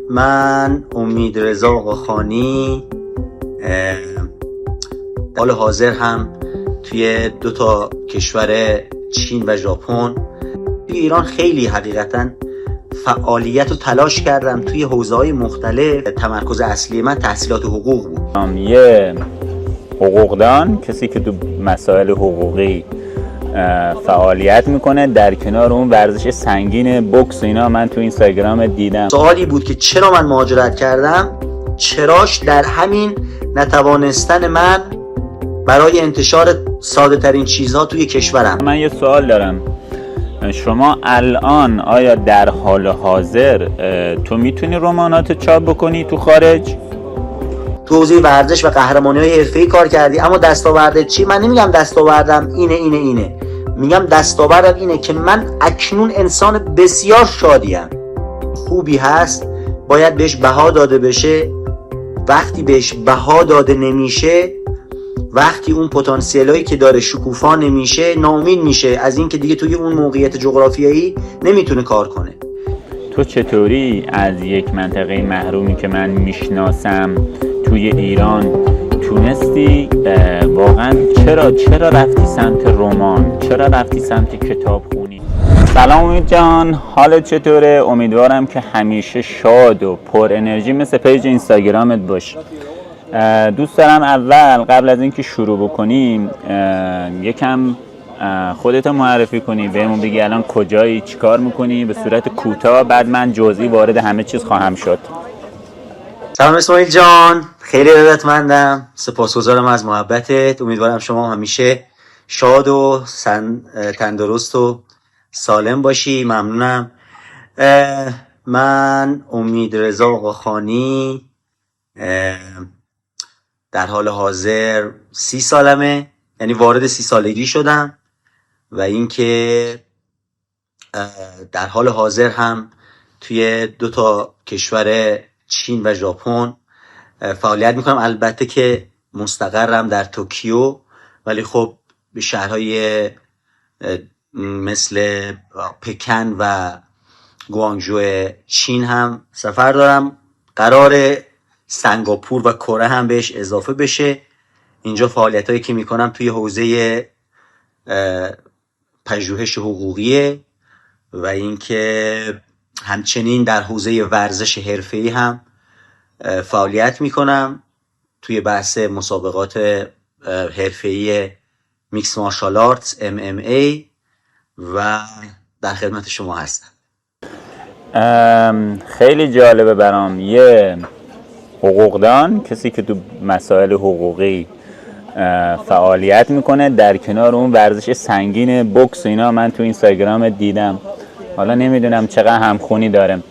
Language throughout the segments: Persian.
من امیدرضا آقاخانی حال حاضر هم توی 2 کشور چین و ژاپن. توی ایران خیلی حقیقتا فعالیت و تلاش کردم توی حوزه‌های مختلف. تمرکز اصلی من تحصیلات حقوق بود. یه حقوقدان کسی که تو مسائل حقوقی فعالیت میکنه، در کنار اون ورزش سنگین بوکس اینا من تو اینستاگرام دیدم. سوالی بود که چرا من مهاجرت کردم، چراش در همین نتوانستن من برای انتشار ساده ترین چیزها توی کشورم. من یه سوال دارم، شما الان آیا در حال حاضر تو میتونی رمانات چاپ بکنی تو خارج؟ تو حوزه ورزش و قهرمانی‌های حرفه‌ای کار کردی، اما دستاوردت چی؟ من نمیگم دستاوردم اینه، میگم دستاوردم اینه که من اکنون انسان بسیار شادیم. خوبی هست، باید بهش بها داده بشه. وقتی بهش بها داده نمیشه، وقتی اون پتانسیلایی که داره شکوفا نمیشه، ناامید میشه از این که دیگه توی اون موقعیت جغرافیایی نمیتونه کار کنه. تو چطوری از یک منطقه محرومی که من میشناسم توی ایران تونستی واقعا چرا رفتی سمت رمان؟ چرا رفتی سمت کتاب خونی؟ سلام امید جان، حالت چطوره؟ امیدوارم که همیشه شاد و پر انرژی مثل پیج اینستاگرامت باشی. دوست دارم اول قبل از اینکه شروع بکنیم یکم خودت معرفی کنی، بهمون بگی الان کجایی، چیکار میکنی به صورت کوتاه، بعد من جزئی وارد همه چیز خواهم شد. سلام اسماعیل جان، خیلی ارادتمندم، سپاسگزارم از محبتت. امیدوارم شما همیشه شاد و تندرست و سالم باشی. ممنونم. من امیدرضا آقاخانی در حال حاضر 30 سالمه، یعنی وارد 30 سالگی شدم و اینکه در حال حاضر هم توی 2 کشور چین و ژاپن فعالیت میکنم. البته که مستقرم در توکیو، ولی خب به شهرهای مثل پکن و گوانگژو چین هم سفر دارم. قرار سنگاپور و کره هم بهش اضافه بشه. اینجا فعالیت هایی که میکنم توی حوزه پژوهش حقوقیه و اینکه همچنین در حوزه ورزش حرفه‌ای هم فعالیت میکنم توی بحث مسابقات حرفه‌ای میکس مارشال آرتس MMA و در خدمت شما هستم. خیلی جالبه برام، یه حقوقدان کسی که تو مسائل حقوقی فعالیت میکنه، در کنار اون ورزش سنگین بوکس اینا من تو اینستاگرام دیدم. حالا نمیدونم چقدر همخونی داره.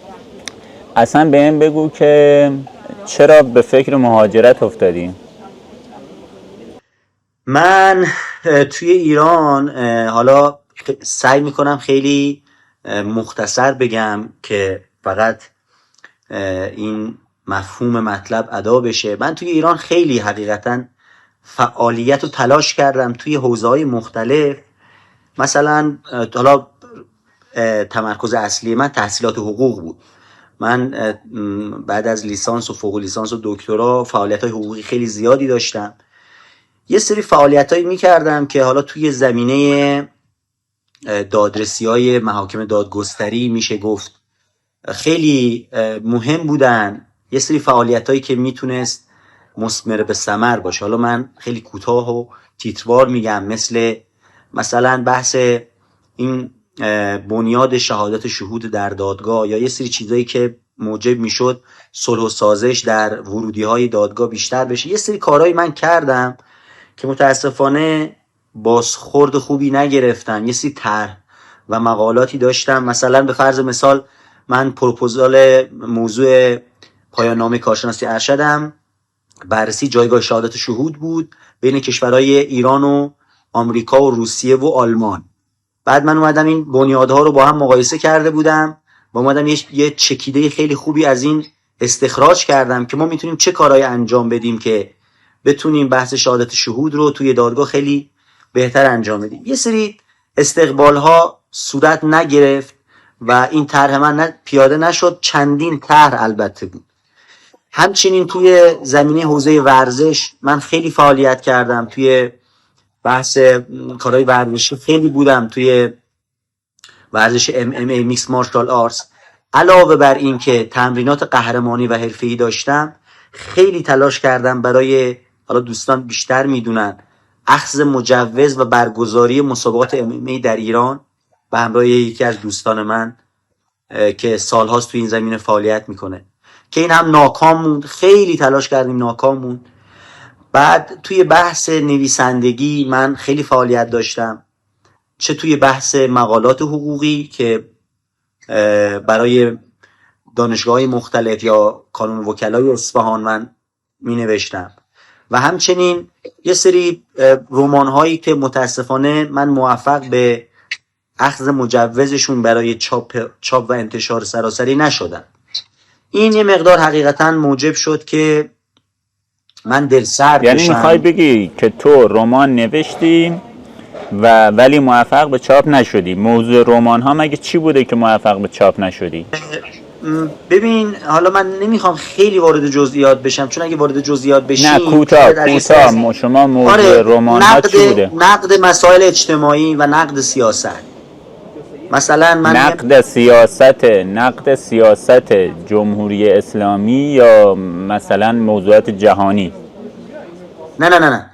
اصلا بهم بگو که چرا به فکر مهاجرت افتادی؟ من توی ایران حالا سعی میکنم خیلی مختصر بگم که فقط این مفهوم مطلب ادا بشه. من توی ایران خیلی حقیقتا فعالیت و تلاش کردم توی حوزه‌های مختلف. مثلا حالا تمرکز اصلی من تحصیلات حقوق بود. من بعد از لیسانس و فوق لیسانس و دکترا فعالیت‌های حقوقی خیلی زیادی داشتم. یه سری فعالیت‌هایی می‌کردم که حالا توی زمینه دادرسی‌های محاکم دادگستری میشه گفت خیلی مهم بودن. یه سری فعالیت‌هایی که میتونست مثمر به ثمر باشه. حالا من خیلی کوتاه و تیتروار میگم، مثلا بحث این بنیاد شهادت شهود در دادگاه یا یه سری چیزایی که موجب میشد صلح و سازش در ورودی‌های دادگاه بیشتر بشه. یه سری کارهایی من کردم که متاسفانه بازخورد خوبی نگرفتن. یه سری طرح و مقالاتی داشتم. مثلا به فرض مثال من پروپوزال موضوع پایان نامه کارشناسی ارشدم بررسی جایگاه شهادت شهود بود بین کشورهای ایران و آمریکا و روسیه و آلمان. بعد من اومدم این بنیادها رو با هم مقایسه کرده بودم و اومدم یه چکیده خیلی خوبی از این استخراج کردم که ما میتونیم چه کارهایی انجام بدیم که بتونیم بحث شهادت شهود رو توی دادگاه خیلی بهتر انجام بدیم. یه سری استقبال ها صورت نگرفت و این طرح من پیاده نشد. چندین طرح البته بود. همچنین توی زمینه حوزه ورزش من خیلی فعالیت کردم. توی بحث کارهای ورزشی خیلی بودم، توی ورزش MMA Mixed Martial Arts. علاوه بر این که تمرینات قهرمانی و حرفه‌ای داشتم، خیلی تلاش کردم برای، حالا دوستان بیشتر میدونن، اخذ مجوز و برگزاری مسابقات MMA در ایران به همراه یکی از دوستان من که سالهاست توی این زمینه فعالیت میکنه، که این هم ناکام موند. خیلی تلاش کردیم، ناکام موند. بعد توی بحث نویسندگی من خیلی فعالیت داشتم، چه توی بحث مقالات حقوقی که برای دانشگاه‌های مختلف یا کانون وکلای اصفهان من می نوشتم، و همچنین یه سری رمان‌هایی که متاسفانه من موفق به اخذ مجوزشون برای چاپ و انتشار سراسری نشدم. این یه مقدار حقیقتا موجب شد که من دلسرد یعنی بشم. میخوای بگی که تو رمان نوشتی و ولی موفق به چاپ نشدی. موضوع رمان ها مگه چی بوده که موفق به چاپ نشدی؟ ببین، حالا من نمیخوام خیلی وارد جزئیات بشم، چون اگه وارد جزئیات بشیم نه، کوتاه شما موضوع رمان ها چی بوده؟ نقد مسائل اجتماعی و نقد سیاست. مثلا من نقد سیاست جمهوری اسلامی یا مثلا موضوعات جهانی؟ نه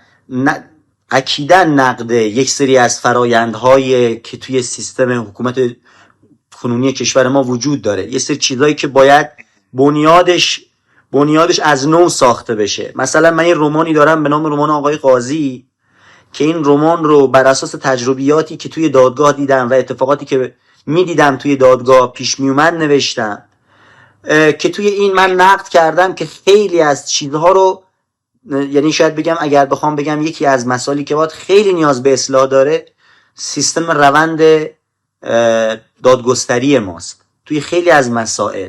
اکیدا نقد یک سری از فرایندهای که توی سیستم حکومت کنونی کشور ما وجود داره. یه سری چیزایی که باید بنیادش از نو ساخته بشه. مثلا من یه رمانی دارم به نام رمان آقای قاضی که این رمان رو بر اساس تجربیاتی که توی دادگاه دیدم و اتفاقاتی که میدیدم توی دادگاه پیش میومد نوشتم، که توی این من نقد کردم که خیلی از چیزها رو، یعنی شاید بگم، اگر بخوام بگم یکی از مسائلی که باید خیلی نیاز به اصلاح داره، سیستم روند دادگستری ماست توی خیلی از مسائل.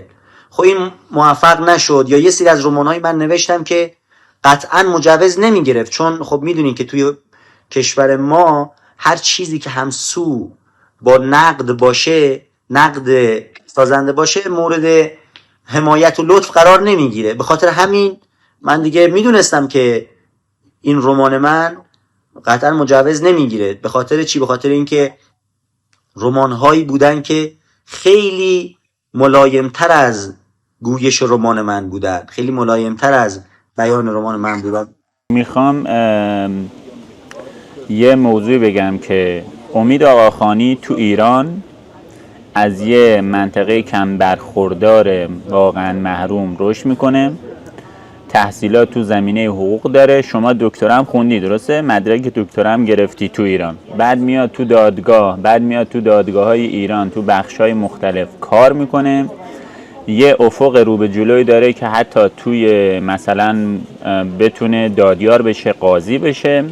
خب این موفق نشد. یا یه سری از رمان‌های من نوشتم که قطعا مجوز نمیگرفت، چون خب میدونین که توی کشور ما هر چیزی که همسو با نقد باشه، نقد سازنده باشه، مورد حمایت و لطف قرار نمیگیره. به خاطر همین من دیگه میدونستم که این رمان من قطعا مجوز نمیگیره. به خاطر چی؟ به خاطر اینکه رمان‌هایی بودن که خیلی ملایم‌تر از گویش رمان من بودن، خیلی ملایم‌تر از بیان رمان من بودن. میخوام یه موضوع بگم که امید آقاخانی تو ایران از یه منطقه کم برخوردار واقعا محروم رشد میکنه. تحصیلات تو زمینه حقوق داره. شما دکترا هم خوندی، درسته؟ مدرک دکترا هم گرفتی تو ایران. بعد میاد تو دادگاه‌های ایران تو بخش‌های مختلف کار میکنه. یه افق رو به جلوی داره که حتی توی مثلا بتونه دادیار بشه، قاضی بشه.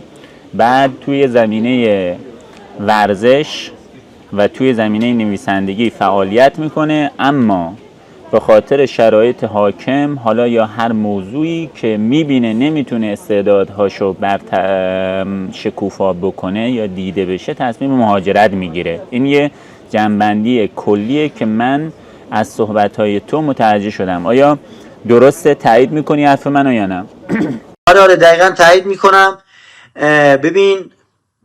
بعد توی زمینه ورزش و توی زمینه نویسندگی فعالیت میکنه، اما به خاطر شرایط حاکم، حالا یا هر موضوعی که میبینه نمیتونه استعدادهاشو شکوفا بکنه یا دیده بشه، تصمیم مهاجرت میگیره. این یه جنبندی کلیه که من از صحبتهای تو متوجه شدم. آیا درسته؟ تایید میکنی حرف منو یا نه؟ آره دقیقا تایید میکنم. ببین،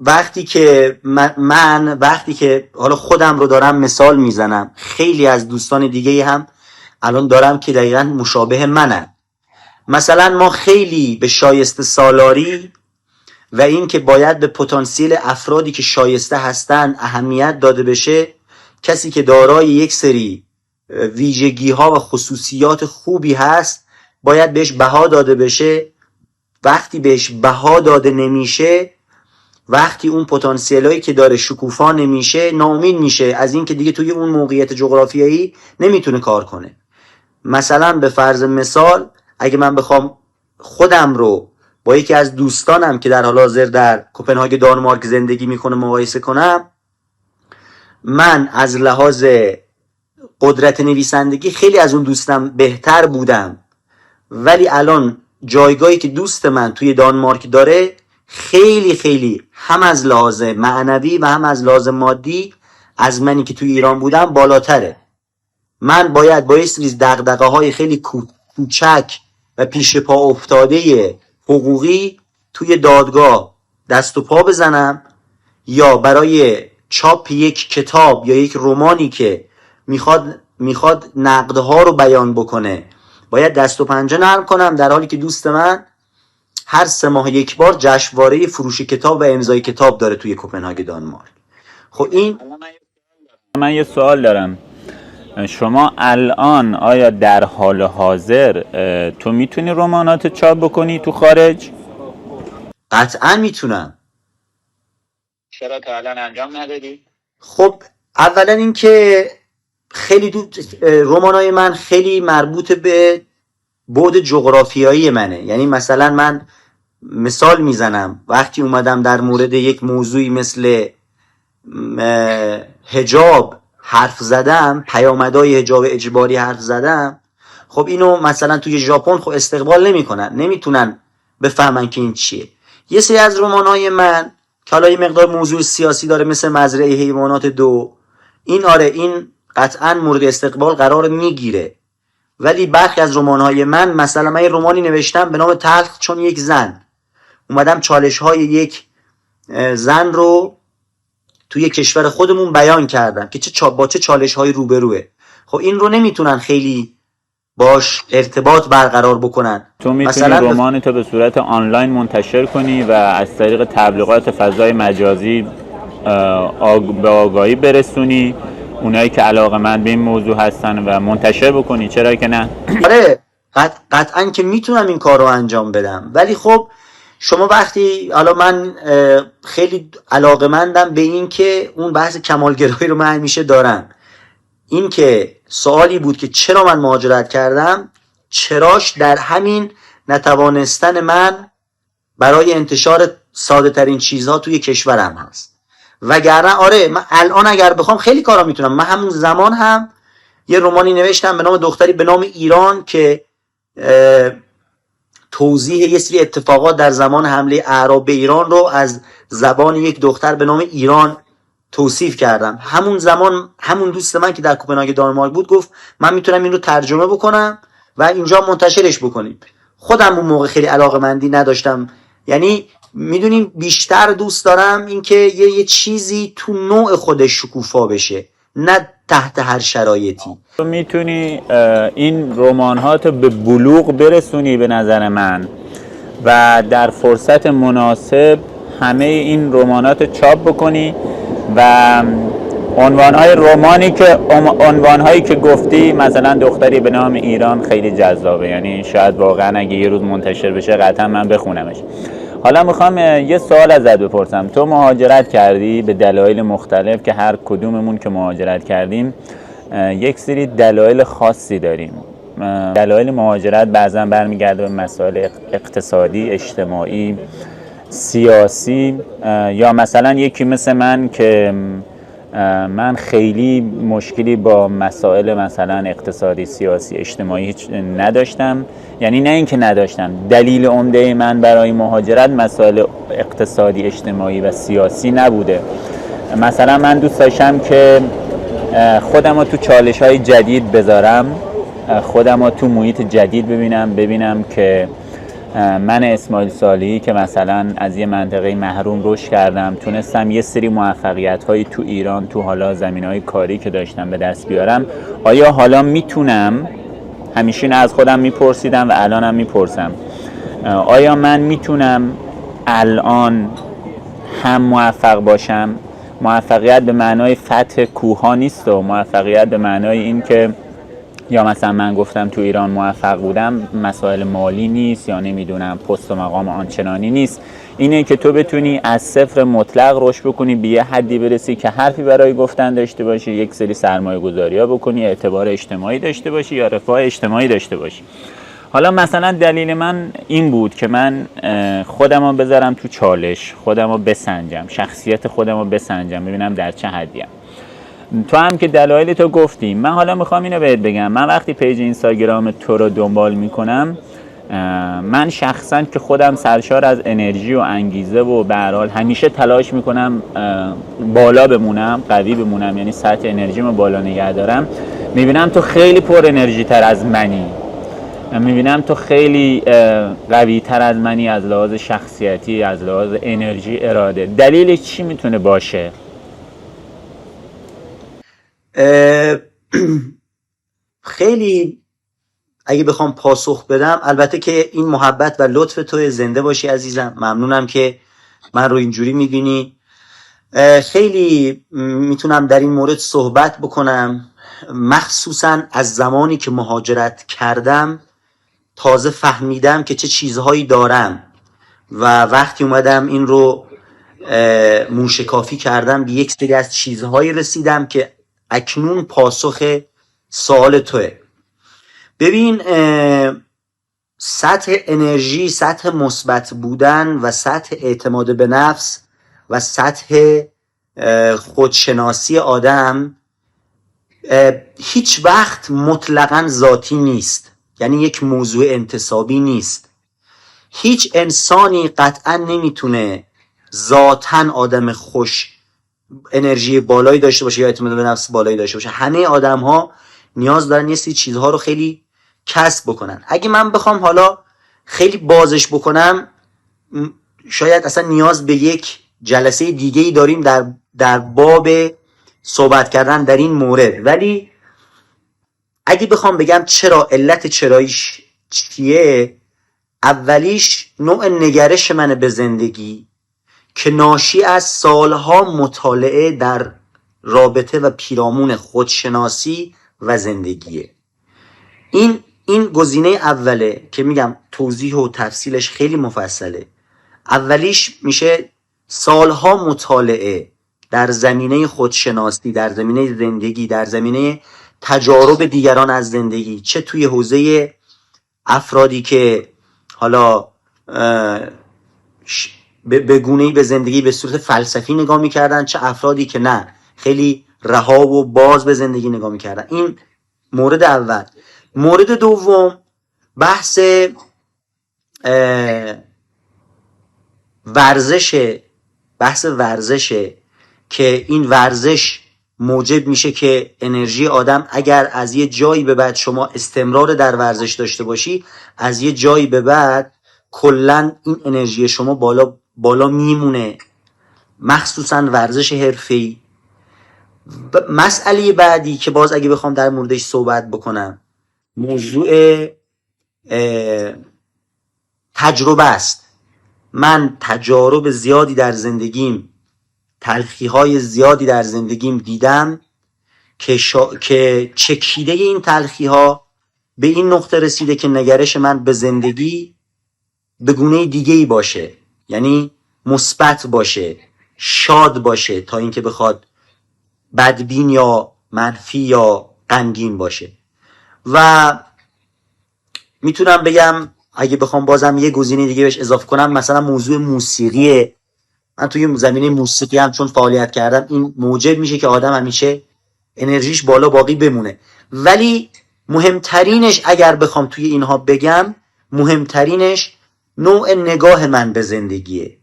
وقتی که حالا خودم رو دارم مثال میزنم، خیلی از دوستان دیگه هم الان دارم که دقیقا مشابه منن. مثلا ما خیلی به شایسته سالاری و این که باید به پتانسیل افرادی که شایسته هستن اهمیت داده بشه. کسی که دارای یک سری ویژگی ها و خصوصیات خوبی هست باید بهش بها داده بشه. وقتی بهش بها داده نمیشه، وقتی اون پتانسیلایی که داره شکوفا نمیشه، ناامید میشه از این که دیگه توی اون موقعیت جغرافیایی نمیتونه کار کنه. مثلا به فرض مثال، اگه من بخوام خودم رو با یکی از دوستانم که در حال حاضر در کوپنهاگ دانمارک زندگی میکنه مقایسه کنم، من از لحاظ قدرت نویسندگی خیلی از اون دوستم بهتر بودم، ولی الان جایگاهی که دوست من توی دانمارک داره خیلی خیلی هم از لحاظ معنوی و هم از لحاظ مادی از منی که توی ایران بودم بالاتره. من باید با یه سری دغدغه‌های خیلی کوچک و پیش پا افتاده حقوقی توی دادگاه دست و پا بزنم، یا برای چاپ یک کتاب یا یک رمانی که میخواد نقدها رو بیان بکنه باید دست و پنجه نرم کنم، در حالی که دوست من هر 3 ماه یک بار جشنواره فروش کتاب و امضای کتاب داره توی کوپنهاگ دانمارک. خب این من یه سوال دارم. شما الان آیا در حال حاضر تو میتونی رمانات چاپ بکنی تو خارج؟ قطعا میتونم. چرا تا الان انجام ندادی؟ خب اولا این که خیلی رمانای من خیلی مربوط به بعد جغرافیایی منه. یعنی مثلا من مثال میزنم، وقتی اومدم در مورد یک موضوعی مثل حجاب حرف زدم، پیامدهای حجاب اجباری حرف زدم، خب اینو مثلا توی ژاپن خب استقبال نمیکنن، نمیتونن بفهمن که این چیه. یه سری از رمانای من که حالا یه مقدار موضوع سیاسی داره مثل مزرعه حیوانات 2، این قطعا مورد استقبال قرار میگیره. ولی برخی از رمان‌های من، مثلا من یه رمانی نوشتم به نام تلخ چون یک زن، اومدم چالش‌های یک زن رو توی کشور خودمون بیان کردم که با چه چالش‌های روبروه. خب این رو نمیتونن خیلی باش ارتباط برقرار بکنن. تو میتونی رمانتو به صورت آنلاین منتشر کنی و از طریق تبلیغات فضای مجازی به آگاهی برسونی اونایی که علاقه‌مند به این موضوع هستن و منتشر بکنی، چرا که نه؟ آره قطعا که میتونم این کار رو انجام بدم. ولی خب شما وقتی، حالا من خیلی علاقه‌مندم به این که اون بحث کمالگرایی رو من همیشه دارم. این که سوالی بود که چرا من مهاجرت کردم، چراش در همین نتوانستن من برای انتشار ساده ترین چیزها توی کشورم هست. وگرنه آره من الان اگر بخوام خیلی کارا میتونم. من همون زمان هم یه رمانی نوشتم به نام دختری به نام ایران که توضیح یه سری اتفاقات در زمان حمله اعراب به ایران رو از زبان یک دختر به نام ایران توصیف کردم. همون زمان همون دوست من که در کوپنهاگ دانمارک بود گفت من میتونم این رو ترجمه بکنم و اینجا منتشرش بکنیم. خودم اون موقع خیلی علاقه‌مندی نداشتم. یعنی میدونیم بیشتر دوست دارم اینکه یه چیزی تو نوع خودش شکوفا بشه، نه تحت هر شرایطی. تو میتونی این رمان‌هات به بلوغ برسونی به نظر من و در فرصت مناسب همه این رمانات چاپ بکنی و عنوانهایی که گفتی، مثلا دختری به نام ایران خیلی جذابه. یعنی شاید واقعا اگه یه روز منتشر بشه قطعا من بخونمش. حالا میخوام یه سوال ازت بپرسم. تو مهاجرت کردی به دلایل مختلف که هر کدوممون که مهاجرت کردیم یک سری دلایل خاصی داریم. دلایل مهاجرت بعضا برمیگرده به مسائل اقتصادی، اجتماعی، سیاسی، یا مثلا یکی مثل من که من خیلی مشکلی با مسائل مثلا اقتصادی، سیاسی، اجتماعی هیچ نداشتم. یعنی نه اینکه نداشتم، دلیل عمده من برای مهاجرت مسائل اقتصادی، اجتماعی و سیاسی نبوده. مثلا من دوست داشتم که خودم رو تو چالش‌های جدید بذارم، خودم رو تو محیط جدید ببینم که من اسماعیل صالحی که مثلا از یه منطقه محروم رشد کردم، تونستم یه سری موفقیت‌هایی تو ایران تو حالا زمینه‌های کاری که داشتم به دست بیارم. آیا حالا میتونم، همیشه از خودم میپرسیدم و الانم میپرسم، آیا من میتونم الان هم موفق باشم؟ موفقیت به معنای فتح کوه‌ها نیست و موفقیت به معنای این که یا مثلا من گفتم تو ایران موفق بودم مسائل مالی نیست یا نمیدونم پست و مقام آنچنانی نیست. اینه که تو بتونی از صفر مطلق رشد بکنی، به یه حدی برسی که حرفی برای گفتن داشته باشی، یک سری سرمایه گذاری‌ها بکنی، اعتبار اجتماعی داشته باشی یا رفاه اجتماعی داشته باشی. حالا مثلا دلیل من این بود که من خودم رو بذارم تو چالش، خودم رو بسنجم، شخصیت خودم رو بسنجم، ببینم در چه حدیم. تو هم که دلایل تو گفتی. من حالا میخوام اینو بهت بگم، من وقتی پیج اینستاگرام تو رو دنبال میکنم من شخصا که خودم سرشار از انرژی و انگیزه و به هر حال همیشه تلاش میکنم بالا بمونم، قوی بمونم، یعنی سطح انرژیمو بالا نگه دارم. میبینم تو خیلی پر انرژی تر از منی، میبینم تو خیلی قوی تر از منی، از لحاظ شخصیتی، از لحاظ انرژی، اراده. دلیلش چی میتونه باشه؟ خیلی اگه بخوام پاسخ بدم، البته که این محبت و لطف تو، زنده باشی عزیزم، ممنونم که من رو اینجوری میبینی. خیلی میتونم در این مورد صحبت بکنم، مخصوصا از زمانی که مهاجرت کردم تازه فهمیدم که چه چیزهایی دارم و وقتی اومدم این رو موشکافی کردم به یک سری از چیزهایی رسیدم که اکنون پاسخ سوال توه. ببین، سطح انرژی، سطح مثبت بودن و سطح اعتماد به نفس و سطح خودشناسی آدم هیچ وقت مطلقاً ذاتی نیست، یعنی یک موضوع انتسابی نیست. هیچ انسانی قطعا نمیتونه ذاتاً آدم خوش انرژی بالایی داشته باشه یا اعتماد به نفس بالایی داشته باشه. همه آدم ها نیاز دارن یه سری چیزها رو خیلی کسب بکنن. اگه من بخوام حالا خیلی بازش بکنم، شاید اصلا نیاز به یک جلسه دیگه‌ای داریم در باب صحبت کردن در این مورد. ولی اگه بخوام بگم چرا، علت چراییش چیه، اولیش نوع نگرش منه به زندگی که ناشی از سالها مطالعه در رابطه و پیرامون خودشناسی و زندگیه. این گزینه اوله که میگم توضیح و تفصیلش خیلی مفصله. اولیش میشه سالها مطالعه در زمینه خودشناسی، در زمینه زندگی، در زمینه تجارب دیگران از زندگی، چه توی حوزه افرادی که حالا به گونه‌ای به زندگی به صورت فلسفی نگاه میکردن، چه افرادی که نه، خیلی رها و باز به زندگی نگاه میکردن. این مورد اول. مورد دوم بحث ورزشه که این ورزش موجب میشه که انرژی آدم، اگر از یه جایی به بعد شما استمرار در ورزش داشته باشی، از یه جایی به بعد کلن این انرژی شما بالا میمونه، مخصوصا ورزش حرفه‌ای. مسئله بعدی که باز اگه بخوام در موردش صحبت بکنم، موضوع تجربه است. من تجارب زیادی در زندگیم، تلخی‌های زیادی در زندگیم دیدم که چکیده این تلخی‌ها به این نقطه رسیده که نگرش من به زندگی به گونه دیگه‌ای باشه، یعنی مثبت باشه، شاد باشه، تا اینکه بخواد بدبین یا منفی یا غمگین باشه. و میتونم بگم اگه بخوام بازم یه گزینه دیگه بهش اضافه کنم، مثلا موضوع موسیقیه. من توی زمینه موسیقی هم چون فعالیت کردم، این موجب میشه که آدم همیشه انرژیش بالا باقی بمونه. ولی مهمترینش، اگر بخوام توی اینها بگم، مهمترینش نوع نگاه من به زندگیه،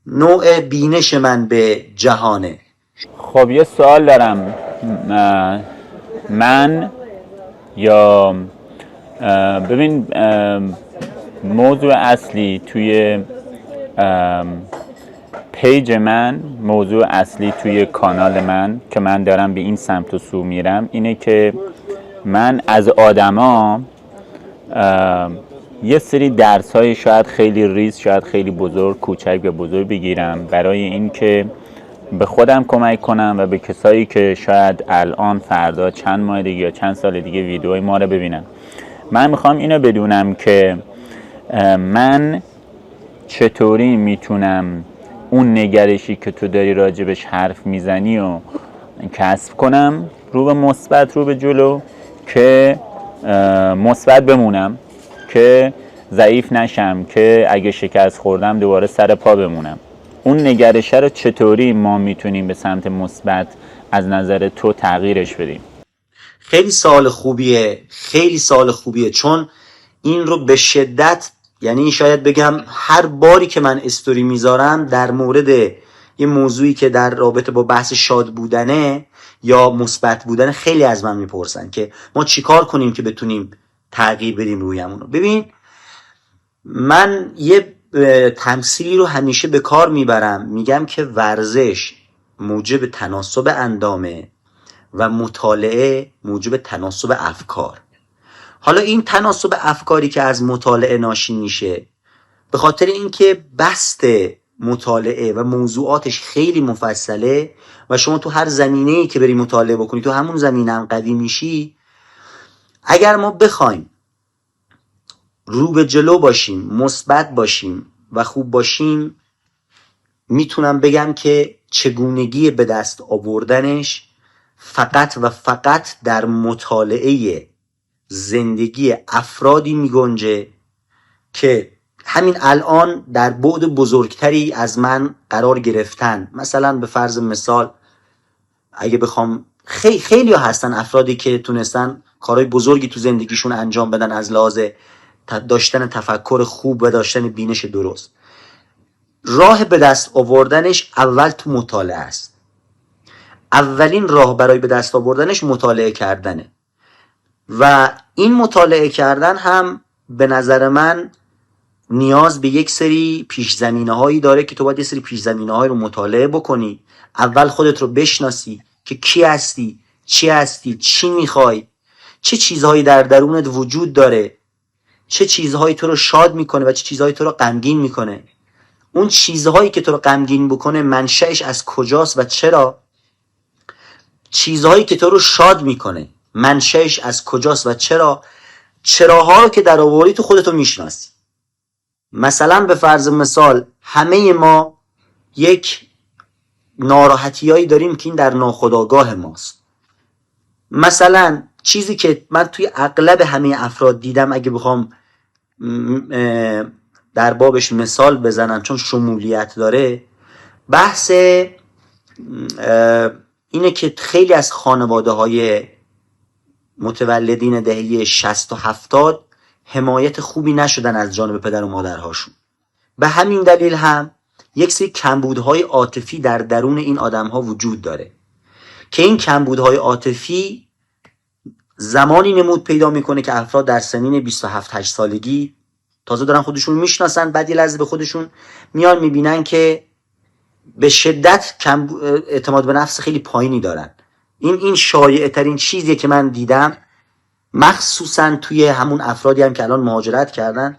نوع بینش من به جهانه. خب یه سوال دارم. من یا ببین، موضوع اصلی توی پیج من، موضوع اصلی توی کانال من که من دارم به این سمت و سو میرم، اینه که من از آدما یه سری درس های شاید خیلی ریز، شاید خیلی بزرگ، کوچک و بزرگ بگیرم برای اینکه به خودم کمک کنم و به کسایی که شاید الان، فردا، چند ماه دیگه یا چند سال دیگه ویدیوهای ما رو ببینن. من میخوام اینو بدونم که من چطوری میتونم اون نگرشی که تو داری راجبش حرف میزنی و کسب کنم، رو به مثبت، رو به جلو، که مثبت بمونم، که ضعیف نشم، که اگه شکست خوردم دوباره سر پا بمونم. اون نگرشه رو چطوری ما میتونیم به سمت مثبت از نظر تو تغییرش بدیم؟ خیلی سوال خوبیه، خیلی سوال خوبیه، چون این رو به شدت، یعنی شاید بگم هر باری که من استوری میذارم در مورد یه موضوعی که در رابطه با بحث شاد بودنه یا مثبت بودن، خیلی از من میپرسن که ما چیکار کنیم که بتونیم تغییر بدیم رویمون رو. ببین، من یه تمثیلی رو همیشه به کار میبرم، میگم که ورزش موجب تناسب اندامه و مطالعه موجب تناسب افکار. حالا این تناسب افکاری که از مطالعه ناشی میشه، به خاطر اینکه بست مطالعه و موضوعاتش خیلی مفصله و شما تو هر زمینه‌ای که بری مطالعه بکنی تو همون زمینه هم قوی میشی. اگر ما بخوایم رو به جلو باشیم، مثبت باشیم و خوب باشیم، میتونم بگم که چگونگی به دست آوردنش فقط و فقط در مطالعه زندگی افرادی میگنجه که همین الان در بعد بزرگتری از من قرار گرفتن. مثلا به فرض مثال اگه بخوام، خیلی هستن افرادی که تونستن کارهای بزرگی تو زندگیشون انجام بدن از لحاظ داشتن تفکر خوب و داشتن بینش درست. راه به دست آوردنش اول تو مطالعه است. اولین راه برای به دست آوردنش مطالعه کردنه و این مطالعه کردن هم به نظر من نیاز به یک سری پیش زمینه هایی داره که تو باید یه سری پیش زمینه هایی رو مطالعه بکنی. اول خودت رو بشناسی که کی هستی، چی هستی، چی میخوای، چه چیزهایی در درونت وجود داره، چه چیزهایی تو رو شاد میکنه و چه چیزهایی تو رو غمگین میکنه. اون چیزهایی که تو رو غمگین بکنه منشأش از کجاست و چرا؟ چیزهایی که تو رو شاد میکنه منشأش از کجاست و چرا؟ چراها رو که در آوردی تو خودتو میشناسی. مثلا به فرض مثال همه ما یک ناراحتیایی داریم که این در ناخودآگاه ماست. مثلا چیزی که من توی اغلب همه افراد دیدم، اگه بخوام در بابش مثال بزنم چون شمولیت داره، بحث اینه که خیلی از خانواده های متولدین دهه 60 و 70 حمایت خوبی نشدن از جانب پدر و مادرهاشون. به همین دلیل هم یک سری کمبودهای عاطفی در درون این آدمها وجود داره که این کمبودهای عاطفی زمانی نمود پیدا میکنه که افراد در سنین 27-8 سالگی تازه دارن خودشون میشناسن، بعد یه لحظه به خودشون میان میبینن که به شدت اعتماد به نفس خیلی پایینی دارن. این شایعه ترین چیزیه که من دیدم، مخصوصا توی همون افرادی هم که الان مهاجرت کردن.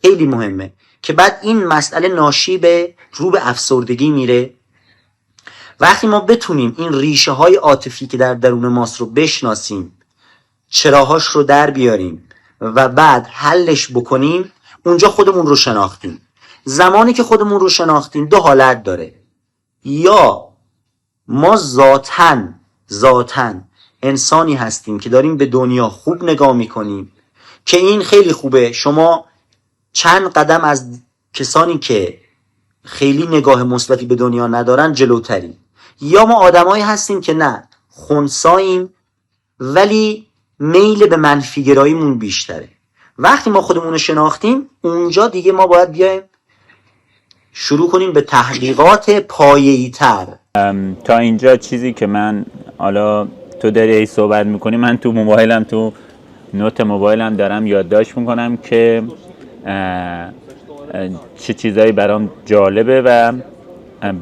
خیلی مهمه که بعد این مسئله ناشی به رو به افسردگی میره. وقتی ما بتونیم این ریشه های عاطفی که در درون ماست رو بشناسیم، چراهاش رو در بیاریم و بعد حلش بکنیم، اونجا خودمون رو شناختیم. زمانی که خودمون رو شناختیم دو حالت داره: یا ما ذاتاً انسانی هستیم که داریم به دنیا خوب نگاه میکنیم، که این خیلی خوبه، شما چند قدم از کسانی که خیلی نگاه مثبتی به دنیا ندارن جلوتریم. یا ما آدمایی هستیم که نه، خنثاییم ولی میل به منفیگراییمون بیشتره. وقتی ما خودمون رو شناختیم، اونجا دیگه ما باید بیایم شروع کنیم به تحقیقات پایه‌ای تر. تا اینجا چیزی که من، حالا تو داری ای صحبت میکنی، من تو موبایلم، تو نوت موبایلم دارم یادداشت میکنم که چه چیزایی برام جالبه و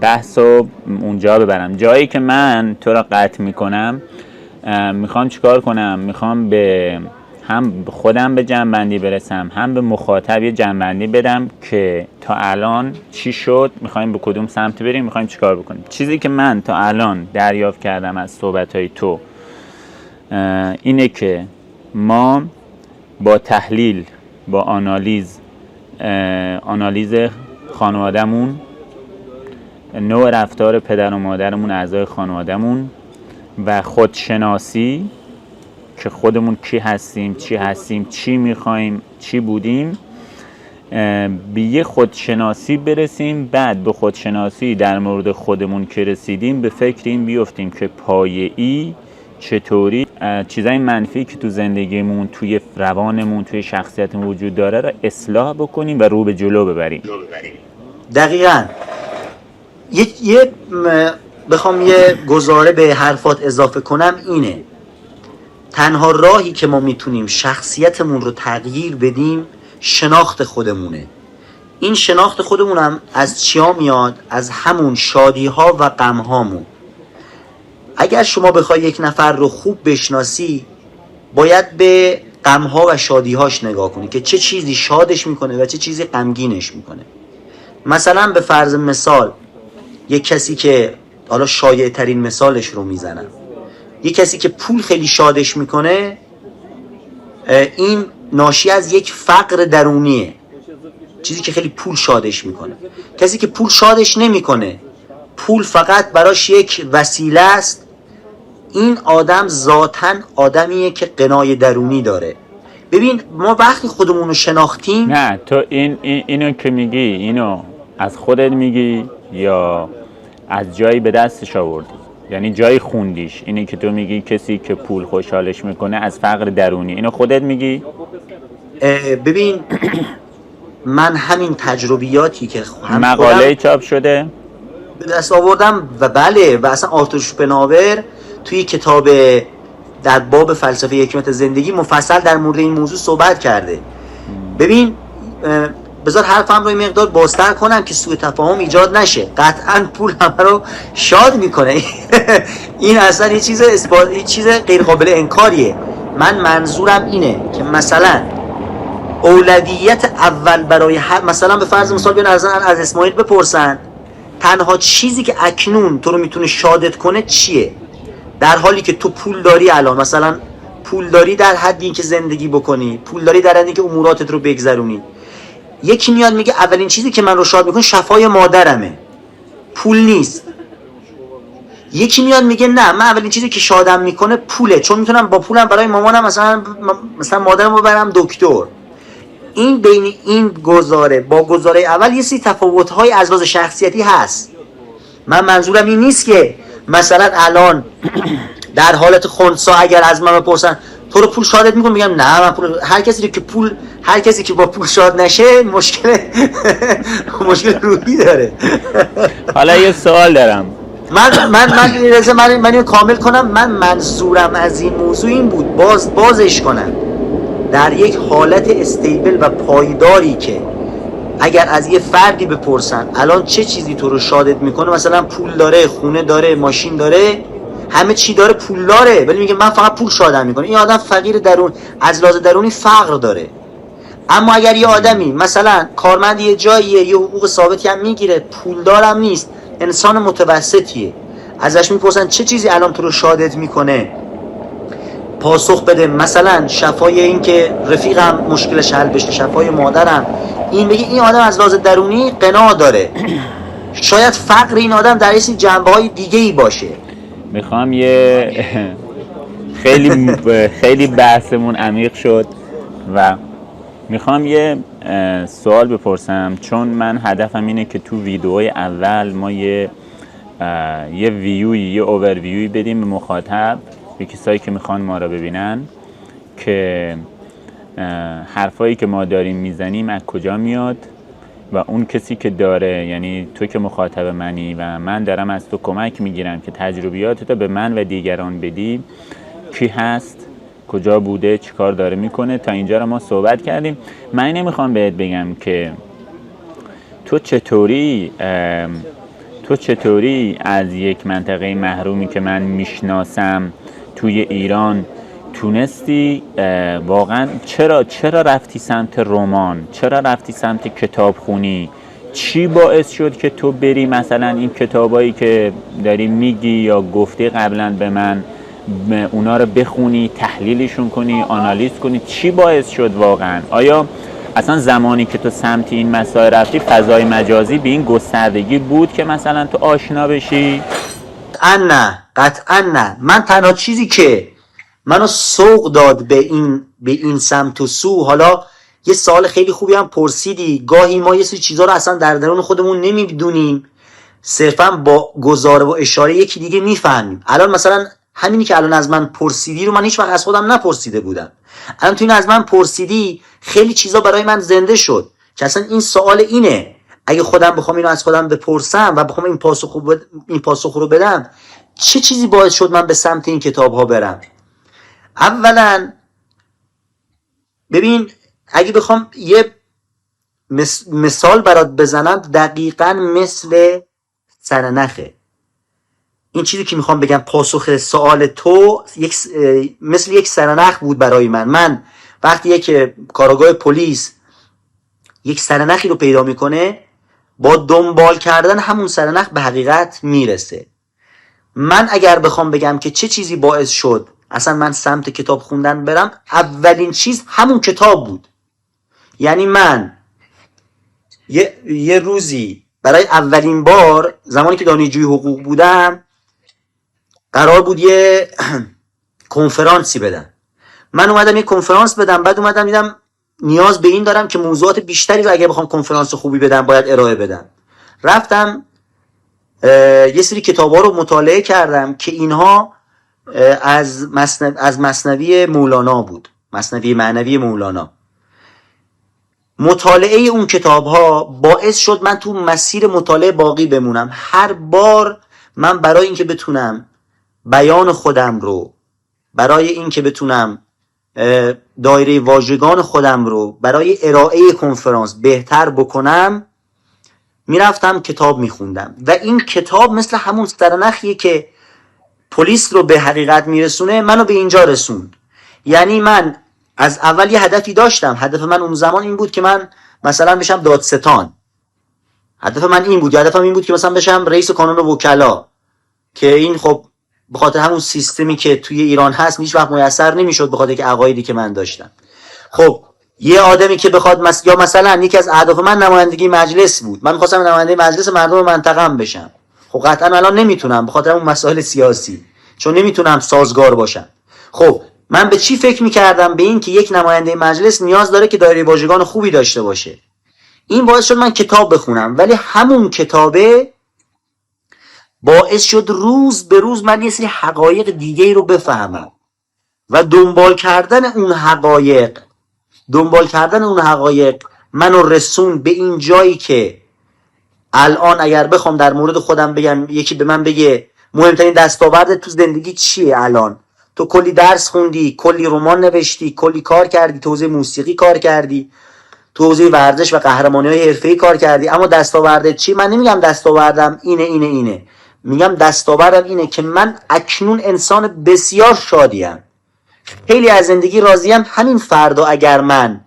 بحثو اونجا ببرم. جایی که من تو را قطع میکنم، میخوام چیکار کنم؟ میخوام به هم خودم به جنبندی برسم، هم به مخاطب یه جنبندی بدم که تا الان چی شد، میخوایم به کدوم سمت بریم، میخوایم چیکار بکنیم. چیزی که من تا الان دریافت کردم از صحبتهای تو اینه که ما با تحلیل، با آنالیز خانوادهمون، نوع رفتار پدر و مادرمون، اعضای خانوادهمون و خودشناسی که خودمون کی هستیم، چی هستیم، چی میخوایم، چی بودیم، به یه خودشناسی برسیم. بعد به خودشناسی در مورد خودمون که رسیدیم، به فکر این بیفتیم که پایه‌ای چطوری چیزای منفی که تو زندگیمون، توی روانمون، توی شخصیتمون وجود داره رو اصلاح بکنیم و رو به جلو ببریم. دقیقاً. بخوام یه گزاره به حرفات اضافه کنم اینه: تنها راهی که ما میتونیم شخصیتمون رو تغییر بدیم شناخت خودمونه. این شناخت خودمونم از چیا میاد؟ از همون شادی ها و غم هامون. اگر شما بخوای یک نفر رو خوب بشناسی، باید به غم ها و شادی هاش نگاه کنی که چه چیزی شادش میکنه و چه چیزی غمگینش میکنه. مثلا به فرض مثال یک کسی که، حالا شایع ترین مثالش رو میزنم، یک کسی که پول خیلی شادش میکنه، این ناشی از یک فقر درونیه، چیزی که خیلی پول شادش میکنه. کسی که پول شادش نمیکنه، پول فقط براش یک وسیله است، این آدم ذاتاً آدمیه که قنای درونی داره. ببین ما وقتی خودمون رو شناختیم. نه تو اینو که میگی، اینو از خودت میگی یا از جایی به دستش آوردی؟ یعنی جایی خوندیش اینی که تو میگی کسی که پول خوشحالش میکنه از فقر درونی، اینو خودت میگی؟ ببین من همین تجربیاتی که مقاله چاپ شده به دست آوردم و بله، و اصلا آرتور شوپنهاور توی کتاب در باب فلسفه حکمت زندگی مفصل در مورد این موضوع صحبت کرده. ببین بذار حرفم رو این مقدار بازتر کنم که سوء تفاهم ایجاد نشه. قطعا پول همه رو شاد میکنه این اصلا یه چیز غیر قابل انکاریه. من منظورم اینه که مثلا اولویت اول برای هر، مثلا به فرض مثال بیان از اسماعیل بپرسن تنها چیزی که اکنون تو رو میتونه شادت کنه چیه؟ در حالی که تو پول داری، الان مثلا پول داری در حدی که زندگی بکنی، پول داری در حدی که اموراتت رو بگذرونی. یکی میاد میگه اولین چیزی که من رو شاد میکنه شفای مادرمه، پول نیست. یکی میاد میگه نه، من اولین چیزی که شادم میکنه پوله، چون میتونم با پولم برای مامانم مثلا مادرم رو برم دکتر. این بین این گزاره با گزاره اول یه سری تفاوت‌های از لحاظ شخصیتی هست. من منظورم این نیست که مثلا الان در حالت خنثی اگر از من بپرسن تو رو پول شادت میکنه، میگم نه، من پول، هر کسی که با پول شاد نشه مشکل روحی داره. حالا یه سوال دارم، من اینو کامل کنم. من منظورم از این موضوع این بود، بازش کنم در یک حالت استیبل و پایداری که اگر از یه فردی بپرسن الان چه چیزی تو رو شادت میکنه، مثلا پول داره، خونه داره، ماشین داره، همه چی داره، پول داره، ولی میگه من فقط پول شادم میکنه، این آدم فقیر درون، از لحاظ درونی فقر داره. اما اگر یه آدمی مثلا کارمند یه جاییه، یه حقوق ثابتی هم میگیره، پول دارم نیست، انسان متوسطیه، ازش میپرسن چه چیزی الان تو رو شادت میکنه، پاسخ بده مثلا شفای این که رفیقم مشکلش حل بشه، شفای مادرم، این بگی، این آدم از لحاظ درونی قناع داره. شاید فقر این آدم در این جنبه‌های دیگه‌ای باشه. میخوام یه خیلی بحثمون عمیق شد و میخوام یه سوال بپرسم، چون من هدفم اینه که تو ویدئوی اول ما یه اوورویوی بدیم به مخاطب، به کسایی که میخوان ما رو ببینن، که حرفایی که ما داریم میزنیم از کجا میاد و اون کسی که داره، یعنی تو که مخاطب منی و من دارم از تو کمک میگیرم که تجربیاتتو به من و دیگران بدی، کی هست، کجا بوده، چی کار داره میکنه. تا اینجا رو ما صحبت کردیم. من نمیخوام بهت بگم که تو چطوری از یک منطقه محرومی که من میشناسم توی ایران تونستی واقعا، چرا رفتی سمت رمان، چرا رفتی سمت کتابخونی؟ چی باعث شد که تو بری مثلا این کتابایی که داری میگی یا گفتی قبلا به من، اونا رو بخونی، تحلیلشون کنی، آنالیز کنی؟ چی باعث شد واقعا؟ آیا اصلا زمانی که تو سمت این مسائل رفتی فضای مجازی به این گستردگی بود که مثلا تو آشنا بشی؟ قطعا نه. من تنها چیزی که منو سوق داد به این سمت و سو، حالا یه سوال خیلی خوبی هم پرسیدی، گاهی ما یه سری چیزا رو اصلا در درون خودمون نمیدونیم، صرفا با گزاره و اشاره یکی دیگه میفهمیم. الان مثلا همینی که الان از من پرسیدی رو من هیچ وقت از خودم نپرسیده بودم. الان تو این از من پرسیدی خیلی چیزا برای من زنده شد که اصلا این سوال اینه، اگه خودم بخوام اینو از خودم بپرسم و بخوام این پاسخ رو بدم، چه چیزی باعث شد من به سمت این کتاب ها برم؟ اولا ببین، اگه بخوام یه مثال برات بزنم، دقیقاً مثل سرنخه. این چیزی که میخوام بگم پاسخ سوال تو مثل یک سرنخ بود برای من وقتی یک کارآگاه پلیس یک سرنخی رو پیدا میکنه، با دنبال کردن همون سرنخ به حقیقت میرسه. من اگر بخوام بگم که چه چیزی باعث شد اصلا من سمت کتاب خوندن برم، اولین چیز همون کتاب بود. یعنی من یه روزی برای اولین بار زمانی که دانشجوی حقوق بودم قرار بود یه کنفرانسی بدم. من اومدم یه کنفرانس بدم، بعد اومدم دیدم نیاز به این دارم که موضوعات بیشتری رو اگه بخوام کنفرانس خوبی بدم باید ارائه بدم. رفتم یه سری کتابا رو مطالعه کردم که اینها از مثنوی مولانا بود، مثنوی معنوی مولانا. مطالعه اون کتاب ها باعث شد من تو مسیر مطالعه باقی بمونم. هر بار من برای اینکه بتونم بیان خودم رو، برای اینکه بتونم دایره واژگان خودم رو برای ارائه کنفرانس بهتر بکنم، میرفتم کتاب میخوندم و این کتاب مثل همون سرنخیه که پلیس رو به حقیقت میرسونه، منو به اینجا رسوند. یعنی من از اول یه هدفی داشتم. هدف من اون زمان این بود که من مثلا بشم دادستان. هدف من این بود. هدفم این بود که مثلا بشم رئیس کانون وکلا، که این خب به خاطر همون سیستمی که توی ایران هست هیچ وقت میسر نمیشد، به خاطر که عقایدی که من داشتم. خب یه آدمی که بخواد یا مثلا یکی از اهداف من نمایندگی مجلس بود، من می‌خواستم نماینده مجلس مردم منطقه‌ام بشم. خب قطعا الان نمیتونم به خاطر اون مسائل سیاسی، چون نمیتونم سازگار باشم. خب من به چی فکر میکردم؟ به این که یک نماینده مجلس نیاز داره که دایره واژگان خوبی داشته باشه. این باعث شد من کتاب بخونم، ولی همون کتابه باعث شد روز به روز من یه سری حقایق دیگه رو بفهمم و دنبال کردن اون حقایق منو رسون به این جایی که الان اگر بخوام در مورد خودم بگم، یکی به من بگه مهمترین دستاورد تو زندگی چیه الان؟ تو کلی درس خوندی، کلی رمان نوشتی، کلی کار کردی، تو حوزه موسیقی کار کردی، تو حوزه ورزش و قهرمانی‌های حرفه‌ای کار کردی، اما دستاوردت چی؟ من نمیگم دستاوردم اینه. میگم دستاوردم اینه که من اکنون انسان بسیار شادیم، خیلی از زندگی راضیم. همین فردا اگر من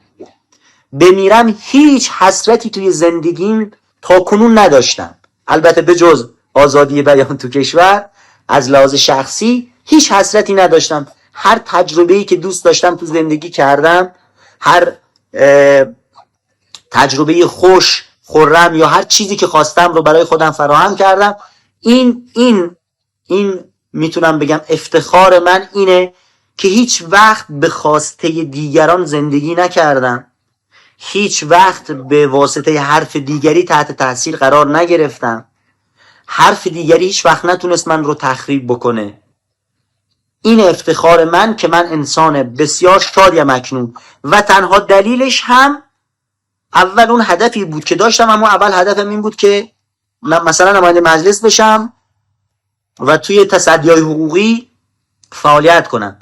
بمیرم هیچ حسرتی توی زندگیم تا کنون نداشتم، البته به جز آزادی بیان تو کشور. از لحاظ شخصی هیچ حسرتی نداشتم. هر تجربه‌ای که دوست داشتم تو زندگی کردم، هر تجربه خوش خرم یا هر چیزی که خواستم رو برای خودم فراهم کردم. این میتونم بگم افتخار من اینه که هیچ وقت به خواسته دیگران زندگی نکردم، هیچ وقت به واسطه حرف دیگری تحت تاثیر قرار نگرفتم، حرف دیگری هیچ وقت نتونست من رو تخریب بکنه. این افتخار من که من انسان بسیار شادیم اکنون، و تنها دلیلش هم اول اون هدفی بود که داشتم. اما اول هدفم این بود که مثلا نماینده مجلس بشم و توی تصدی‌های حقوقی فعالیت کنم.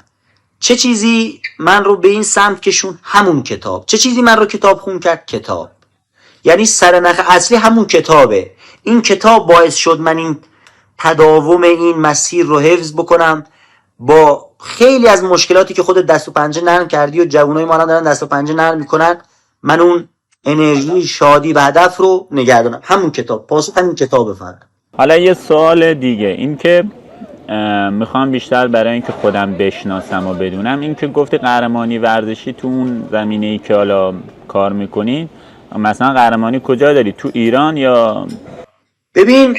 چه چیزی من رو به این سمت کشون؟ همون کتاب. چه چیزی من رو کتاب خون کرد؟ کتاب. یعنی سرنخ اصلی همون کتابه. این کتاب باعث شد من این تداوم این مسیر رو حفظ بکنم، با خیلی از مشکلاتی که خود دست و پنجه نرم کردی و جوانای ما دارن دست و پنجه نرم میکنن، من اون انرژی، شادی و هدف رو نگه دارم. همون کتاب، پاسخ همین کتابه. فقط حالا یه سوال دیگه، این که میخوام بیشتر برای اینکه خودم بشناسم و بدونم، این که گفتی قهرمانی ورزشی تو اون زمینه‌ای که حالا کار میکنین، مثلا قهرمانی کجا داری؟ تو ایران یا؟ ببین،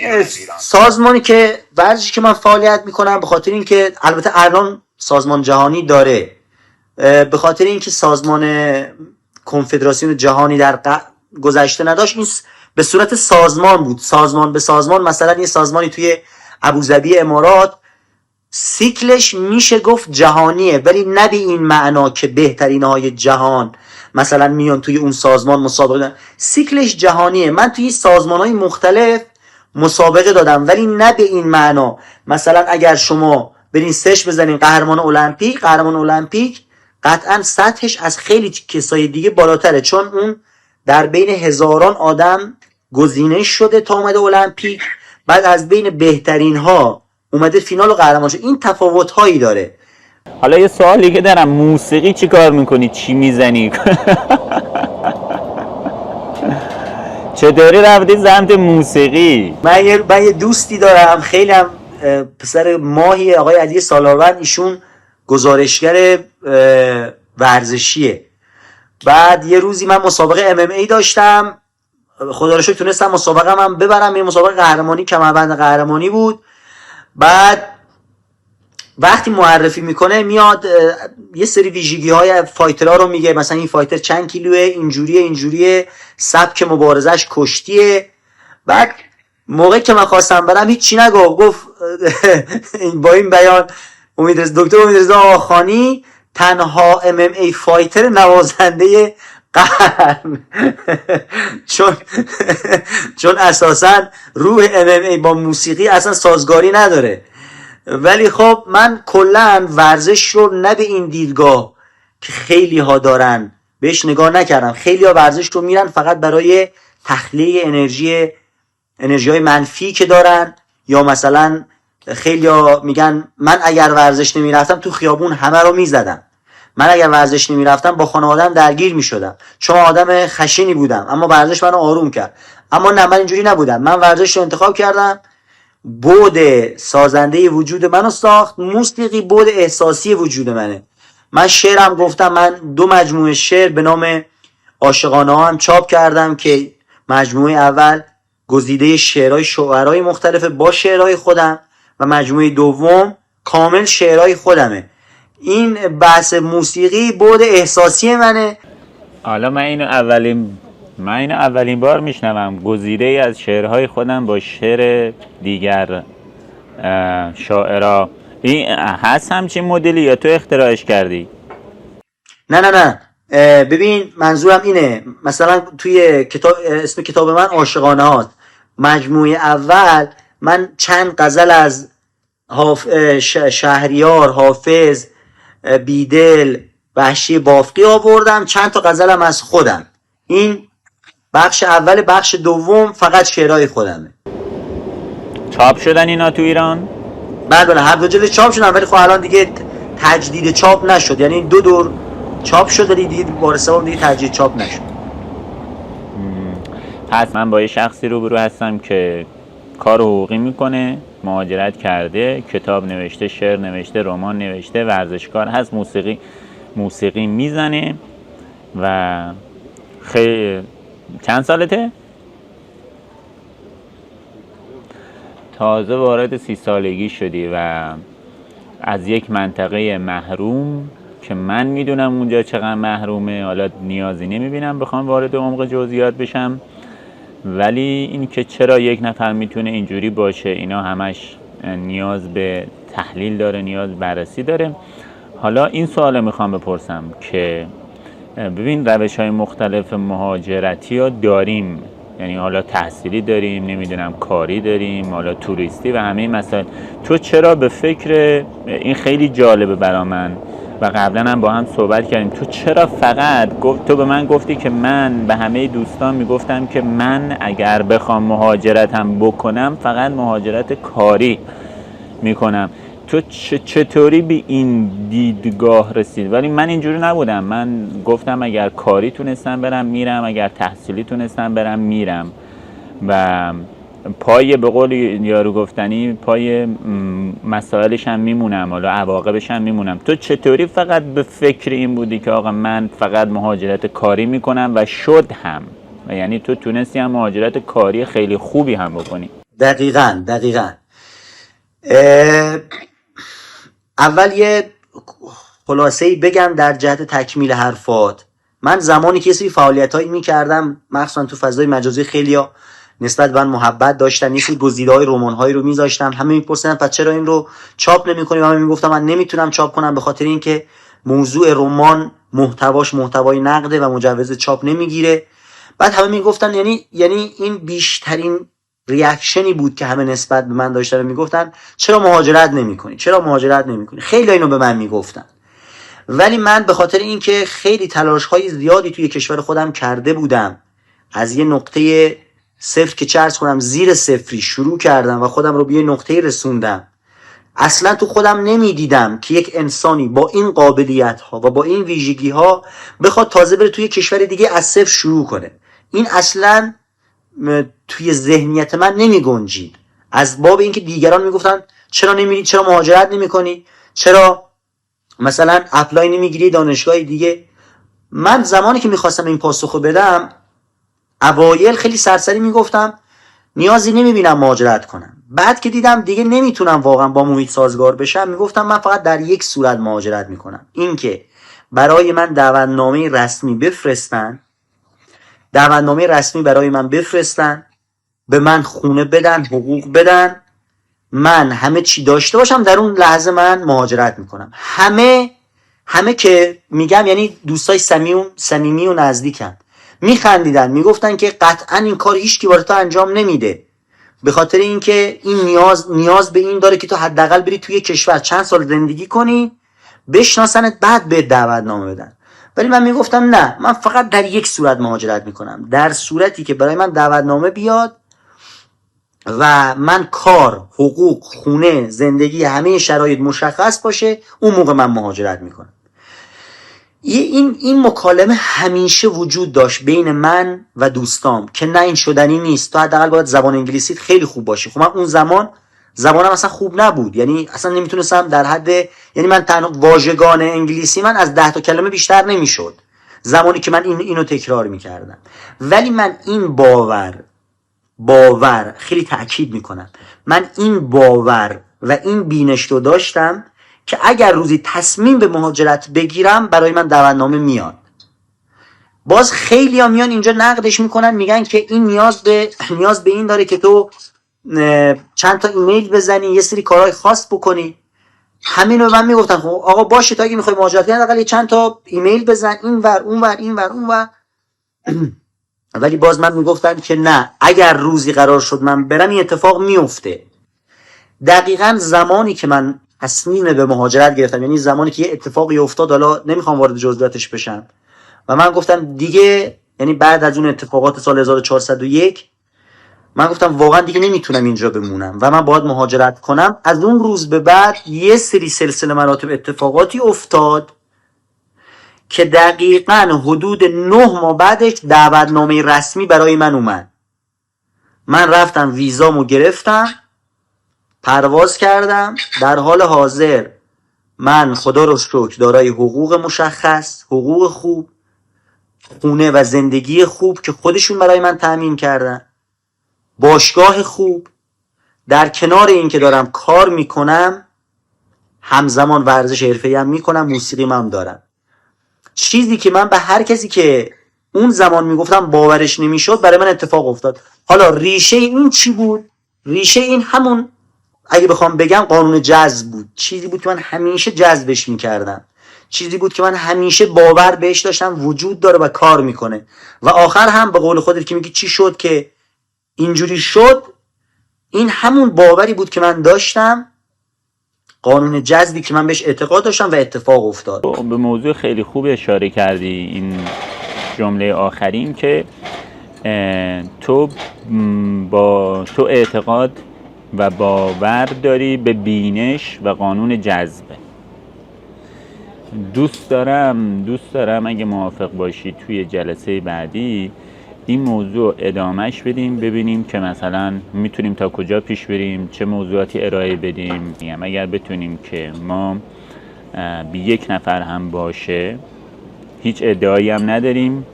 سازمانی که ورزشی که من فعالیت میکنم، به خاطر اینکه البته الان سازمان جهانی داره، به خاطر اینکه سازمان کنفدراسیون جهانی در گذشته نداشت، این به صورت سازمان بود، سازمان به سازمان. مثلا یه سازمانی توی ابوظبی امارات سیکلش میشه گفت جهانیه، ولی نه به این معنا که بهترین های جهان مثلا میان توی اون سازمان مسابقه دادن. سیکلش جهانیه. من توی سازمان های مختلف مسابقه دادم، ولی نه به این معنا. مثلا اگر شما برین سرچ بزنین قهرمان المپیک قطعا سطحش از خیلی کسای دیگه بالاتره، چون اون در بین هزاران آدم گزینش شده تا اومده المپیک، بعد از بین بهترین ها اومده فینال و قهرمان شد. این تفاوت هایی داره. حالا یه سوالی که دارم، موسیقی چی کار میکنی؟ چی میزنی؟ چطوری رفتی سمت موسیقی؟ من یه دوستی دارم خیلی هم پسر ماهی، آقای علی سالارون. ایشون گزارشگر ورزشیه. بعد یه روزی من مسابقه MMA داشتم، خدا رو شکر تونستم مسابقه من ببرم. یه مسابقه قهرمانی، کمربند قهرمانی بود. بعد وقتی معرفی میکنه میاد یه سری ویژگی های فایترها رو میگه، مثلا این فایتر چند کیلوه، اینجوریه، سبک مبارزش کشتیه. بعد موقعی که من خواستم برم هیچی گفت با این بیان دکتر امیدرضا آخانی تنها MMA فایتر نوازنده قرن چون اساسا روح MMA با موسیقی اصلا سازگاری نداره. ولی خب من کلا ورزش رو نه به این دیدگاه که خیلی ها دارن بهش نگاه نکردم. خیلی ها ورزش رو میرن فقط برای تخلیه انرژی های منفی که دارن، یا مثلا خیلی ها میگن من اگر ورزش نمیرفتم تو خیابون همه رو میزدم، من اگر ورزش نمیرفتم با خانواده‌ام درگیر میشدم، چون آدم خشنی بودم اما ورزش منو آروم کرد. اما نه، من اینجوری نبودم. من ورزش رو انتخاب کردم، بعد سازنده وجود منو ساخت. موسیقی بعد احساسی وجود منه. من شعرم گفتم، من 2 مجموعه شعر به نام عاشقانه ها هم چاپ کردم که مجموعه اول گزیده شعرهای شاعرای مختلف با شعرهای خودم و مجموعه دوم کامل شعرهای خودمه. این بحث موسیقی بعد احساسی منه. حالا من اینو اولین بار میشنوم، گزیده ای از شعرهای خودم با شعر دیگر شاعرها. این هست همچین مدلی یا تو اختراعش کردی؟ نه ببین منظورم اینه، مثلا توی اسم کتاب من عاشقانه هاست. مجموعه اول من چند غزل از شهریار، حافظ، بیدل، وحشی بافقی آوردم، چند تا غزلم از خودم. این بخش اول. بخش دوم فقط شعرهای خودمه. چاپ شدن اینا تو ایران؟ بله، هر دو جلد چاپ شدن، ولی خب الان دیگه تجدید چاپ نشد. یعنی 2 دور چاپ شد ولی دیگه بار سوم دیگه تجدید چاپ نشد. پس من با یه شخصی روبرو هستم که کار حقوقی میکنه، مهاجرت کرده، کتاب نوشته، شعر نوشته، رمان نوشته، ورزشکار هست، موسیقی میزنه و خیلی. چند سالته؟ تازه وارد 30 سالگی شدی و از یک منطقه محروم که من میدونم اونجا چقدر محرومه، حالا نیازی نمیبینم بخوام وارد عمق جزئیات بشم، ولی این که چرا یک نفر میتونه اینجوری باشه، اینا همش نیاز به تحلیل داره، نیاز بررسی داره. حالا این سوال میخوام بپرسم که ببین روش‌های مختلف مهاجرتی ها داریم، یعنی حالا تحصیلی داریم، نمیدونم کاری داریم، حالا توریستی و همه مسائل. تو چرا به فکر این خیلی جالبه برا من و قبلا هم با هم صحبت کردیم، تو چرا فقط تو به من گفتی که من به همه دوستان میگفتم که من اگر بخوام مهاجرتم بکنم فقط مهاجرت کاری میکنم، تو چطوری به این دیدگاه رسید؟ ولی من اینجوری نبودم. من گفتم اگر کاری تونستم برم میرم، اگر تحصیلی تونستم برم میرم و پای به قول یارو گفتنی پای مسائلش هم میمونم، حالا عواقبش هم میمونم. تو چطوری فقط به فکر این بودی که آقا من فقط مهاجرت کاری میکنم و شد هم، و یعنی تو تونستی هم مهاجرت کاری خیلی خوبی هم بکنی؟ دقیقاً اول یه خلاصه‌ای بگم در جهت تکمیل حرفات. من زمانی که یه سری فعالیتایی میکردم، مخصوصا تو فضای مجازی، خیلیا نسبت به من محبت داشتن. یه سری گزیده‌های رمان‌هایی رو می‌ذاشتم، همه می‌پرسیدن پس چرا این رو چاپ نمی‌کنی؟ من میگفتم من نمیتونم چاپ کنم به خاطر اینکه موضوع رمان محتوای نقده و مجوز چاپ نمیگیره. بعد همه میگفتن یعنی این بیشترین ریاکشنی بود که همه نسبت به من داشتن، میگفتن چرا مهاجرت نمی‌کنی؟ خیلی اینو به من میگفتن. ولی من به خاطر اینکه خیلی تلاش‌های زیادی توی کشور خودم کرده بودم، از یه نقطه صفر که چرس کنم زیر صفری شروع کردم و خودم رو به یه نقطه رسوندم، اصلا تو خودم نمیدیدم که یک انسانی با این قابلیت‌ها و با این ویژگی‌ها بخواد تازه بره توی کشور دیگه از صفر شروع کنه. این اصلا توی ذهنیت من نمی‌گنجید. از باب اینکه دیگران میگفتن چرا نمیری، چرا مهاجرت نمی‌کنی، چرا مثلا اپلای نمیگیری دانشگاه دیگه. من زمانی که میخواستم این پاسخو بدم، اوایل خیلی سرسری میگفتم نیازی نمیبینم مهاجرت کنم. بعد که دیدم دیگه نمیتونم واقعا با محیط سازگار بشم، میگفتم من فقط در یک صورت مهاجرت میکنم، این که برای من دعوتنامه رسمی برای من بفرستن، به من خونه بدن، حقوق بدن، من همه چی داشته باشم، در اون لحظه من مهاجرت میکنم. همه که میگم یعنی دوستای صمیمی و نزدیکم میخندیدن، میگفتن که قطعا این کار هیچکی برای تو انجام نمیده، به خاطر اینکه این نیاز به این داره که تو حداقل بری توی کشور چند سال زندگی کنی، بشناسنت، بعد به دعوتنامه بدن. ولی من میگفتم نه، من فقط در یک صورت مهاجرت میکنم، در صورتی که برای من دعوتنامه بیاد و من کار، حقوق، خونه، زندگی، همه شرایط مشخص باشه، اون موقع من مهاجرت میکنم. این مکالمه همیشه وجود داشت بین من و دوستام که نه این شدنی نیست، تو حداقل باید زبان انگلیسیت خیلی خوب باشه. خب من اون زبانم اصلا خوب نبود، یعنی اصلا نمیتونستم در حد، یعنی من تنها واژگان انگلیسی من از 10 تا کلمه بیشتر نمیشد زمانی که من اینو تکرار میکردم. ولی من این باور خیلی تأکید میکنم، من این باور و این بینش رو داشتم که اگر روزی تصمیم به مهاجرت بگیرم برای من دعوتنامه میاد. باز خیلی ها میان اینجا نقدش میکنن، میگن که این نیاز به این داره که تو چند تا ایمیل بزنی، یه سری کارهای خاص بکنی. همین رو من میگفتن خب آقا باشه، تا اگه میخوای مهاجرت کنی حداقل چند تا ایمیل بزن، اونور. ولی باز من میگفتم که نه، اگر روزی قرار شد من برم این اتفاق میفته. دقیقاً زمانی که من تصمیم به مهاجرت گرفتم، یعنی زمانی که یه اتفاقی افتاد، حالا نمیخوام وارد جزئیاتش بشم، و من گفتم دیگه، یعنی بعد از اون اتفاقات سال 1401، من گفتم واقعا دیگه نمیتونم اینجا بمونم و من باید مهاجرت کنم. از اون روز به بعد یه سری سلسله مراتب اتفاقاتی افتاد که دقیقاً حدود 9 ماه بعدش دعوتنامه رسمی برای من اومد. من رفتم ویزامو گرفتم، پرواز کردم. در حال حاضر من خدا رو شکر دارای حقوق مشخص، حقوق خوب، خونه و زندگی خوب که خودشون برای من تأمین کردن، باشگاه خوب، در کنار این که دارم کار میکنم همزمان ورزش حرفه‌ای هم میکنم، موسیقی هم دارم. چیزی که من به هر کسی که اون زمان میگفتم باورش نمیشد برای من اتفاق افتاد. حالا ریشه این چی بود؟ ریشه این همون، اگه بخوام بگم، قانون جذب بود. چیزی بود که من همیشه جذبش میکردم، چیزی بود که من همیشه باور بهش داشتم وجود داره و کار میکنه. و آخر هم به قول خودت که میگی چی شد که اینجوری شد، این همون باوری بود که من داشتم، قانون جذبی که من بهش اعتقاد داشتم و اتفاق افتاد. به موضوع خیلی خوب اشاره کردی، این جمله آخرین که تو اعتقاد و باور داری به بینش و قانون جذب. دوست دارم اگه موافق باشی توی جلسه بعدی این موضوع ادامهش بدیم، ببینیم که مثلا میتونیم تا کجا پیش بریم، چه موضوعاتی ارائه بدیم. اگر بتونیم که ما به یک نفر هم باشه، هیچ ادعایی هم نداریم،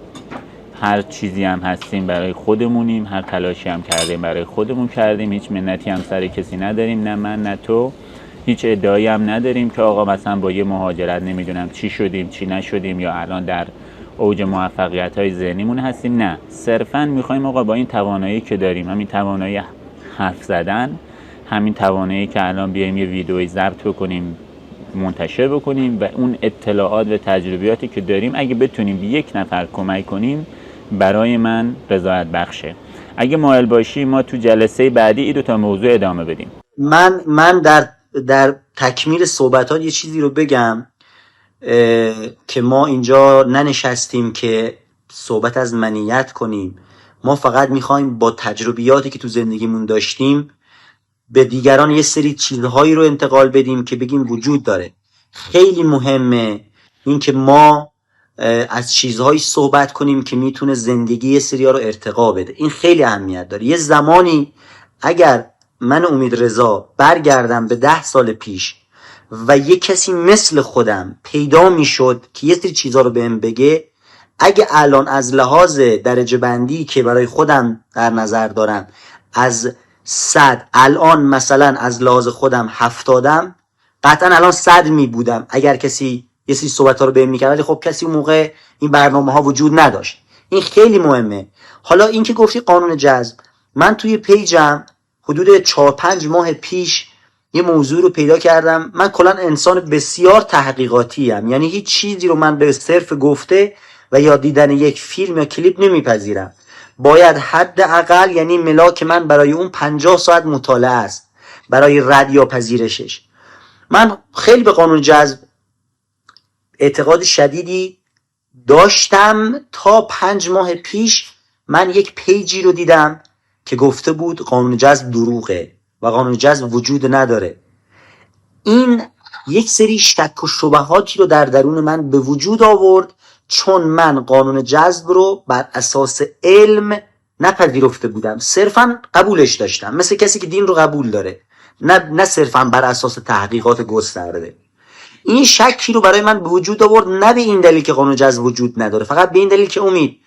هر چیزی هم هستیم برای خودمونیم، هر تلاشی هم کردیم برای خودمون کردیم، هیچ منتی هم سر کسی نداریم، نه من نه تو، هیچ ادعایی هم نداریم که آقا مثلا با یه مهاجرت نمیدونم چی شدیم چی نشدیم، یا الان در اوج موفقیت های ذهنیمون هستیم. نه، صرفا میخوایم آقا با این توانایی که داریم، همین توانایی حرف زدن، همین توانایی که الان بیایم یه ویدئویی ضبط بکنیم منتشر بکنیم و اون اطلاعات و تجربیاتی که داریم اگه بتونیم به یک نفر کمک کنیم، برای من رضایت بخشه. اگه مایل باشی ما تو جلسه بعدی این 2 موضوع ادامه بدیم. من در تکمیل صحبتات یه چیزی رو بگم که ما اینجا ننشستیم که صحبت از منیت کنیم. ما فقط میخوایم با تجربیاتی که تو زندگیمون داشتیم به دیگران یه سری چیزهایی رو انتقال بدیم که بگیم وجود داره. خیلی مهمه این که ما از چیزهایی صحبت کنیم که میتونه زندگی یه سری‌ها رو ارتقا بده. این خیلی اهمیت داره. یه زمانی اگر من امید رضا برگردم به 10 سال پیش و یه کسی مثل خودم پیدا میشد که یه سری چیزها رو بهم بگه، اگه الان از لحاظ درجه بندی که برای خودم در نظر دارم از 100 الان مثلا از لحاظ خودم 70م، قطعا الان 100 می بودم اگر کسی یه سری صحبت ها رو بهم میکرد. ولی خب کسی اون موقع این برنامه ها وجود نداشت. این خیلی مهمه. حالا این که گفتی قانون جذب، من توی پیجم حدود 4-5 ماه پیش یه موضوع رو پیدا کردم. من کلا انسان بسیار تحقیقاتی ام، یعنی هیچ چیزی رو من به صرف گفته و یا دیدن یک فیلم یا کلیپ نمیپذیرم. باید حداقل، یعنی ملاک من برای اون 50 ساعت مطالعه است برای رد یا پذیرشش. من خیلی به قانون جذب اعتقاد شدیدی داشتم تا 5 ماه پیش من یک پیجی رو دیدم که گفته بود قانون جذب دروغه و قانون جذب وجود نداره. این یک سری شک و شبهاتی رو در درون من به وجود آورد، چون من قانون جذب رو بر اساس علم نپذیرفته بودم، صرفا قبولش داشتم، مثل کسی که دین رو قبول داره، نه صرفا بر اساس تحقیقات گسترده. این شکی رو برای من به وجود آورد، نه به این دلیل که قانون جذب وجود نداره، فقط به این دلیل که امید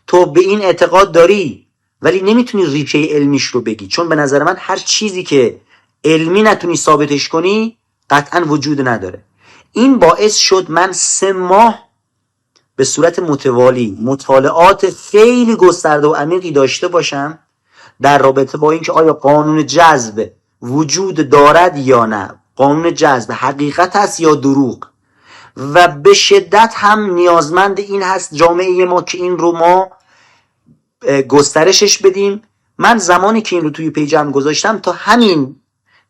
تو به این اعتقاد داری ولی نمیتونی ریشه علمیش رو بگی، چون به نظر من هر چیزی که علمی نتونی ثابتش کنی قطعا وجود نداره. این باعث شد من 3 ماه به صورت متوالی مطالعات خیلی گسترده و عمیقی داشته باشم در رابطه با اینکه آیا قانون جذب وجود دارد یا نه، قانون جذب حقیقت است یا دروغ. و به شدت هم نیازمند این هست جامعه ما که این رو ما گسترشش بدیم. من زمانی که این رو توی پیجم گذاشتم تا همین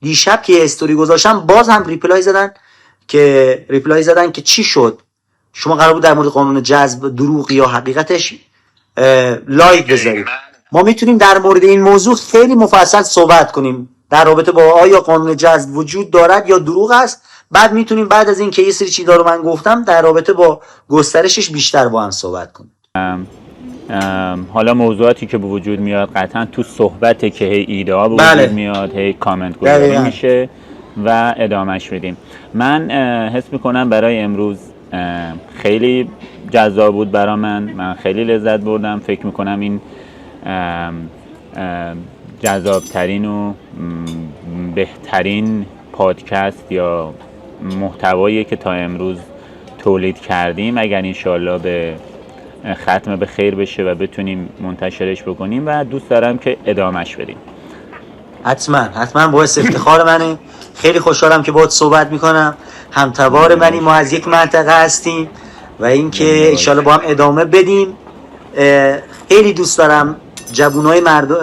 دیشب که استوری گذاشتم باز هم ریپلای زدن که چی شد، شما قرار بود در مورد قانون جذب دروغ یا حقیقتش لایو بذارید. ما میتونیم در مورد این موضوع خیلی مفصل صحبت کنیم در رابطه با آیا قانون جذب وجود دارد یا دروغ است. بعد میتونیم بعد از این که یه سری چیزا رو من گفتم در رابطه با گسترشش بیشتر با هم صحبت کنیم. حالا موضوعاتی که به وجود میاد قطعا تو صحبته که هی ایده ها به وجود میاد، هی کامنت گذاری میشه و ادامهش بدیم. من حس میکنم برای امروز خیلی جذاب بود برای من خیلی لذت بردم. فکر میکنم این جذابترین و بهترین پادکست یا محتوایی که تا امروز تولید کردیم. اگر انشالله به ختم به خیر بشه و بتونیم منتشرش بکنیم و دوست دارم که ادامهش بدیم. حتما باعث افتخار منه. خیلی خوشحالم که باهات صحبت میکنم. همتبار منی، ما از یک منطقه هستیم و اینکه انشالله با هم ادامه بدیم. خیلی دوست دارم جوانای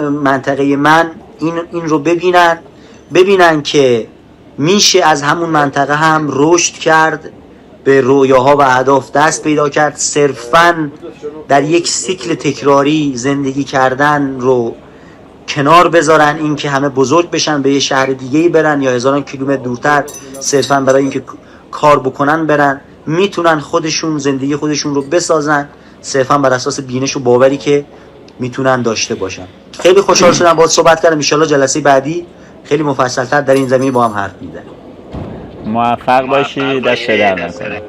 منطقه من این رو ببینن که میشه از همون منطقه هم رشد کرد، به رویاها و اهداف دست پیدا کرد. صرفاً در یک سیکل تکراری زندگی کردن رو کنار بذارن، این که همه بزرگ بشن به یه شهر دیگه‌ای برن یا هزاران کیلومتر دورتر صرفاً برای اینکه کار بکنن برن. میتونن خودشون زندگی خودشون رو بسازن صرفاً بر اساس بینش و باوری که میتونن داشته باشن. خیلی خوشحال شدم باهات صحبت کردم. ان شاءالله جلسه بعدی خیلی مفصل‌تر در این زمینه با هم حرف میزنیم. موفق باشی، دست در نکنه.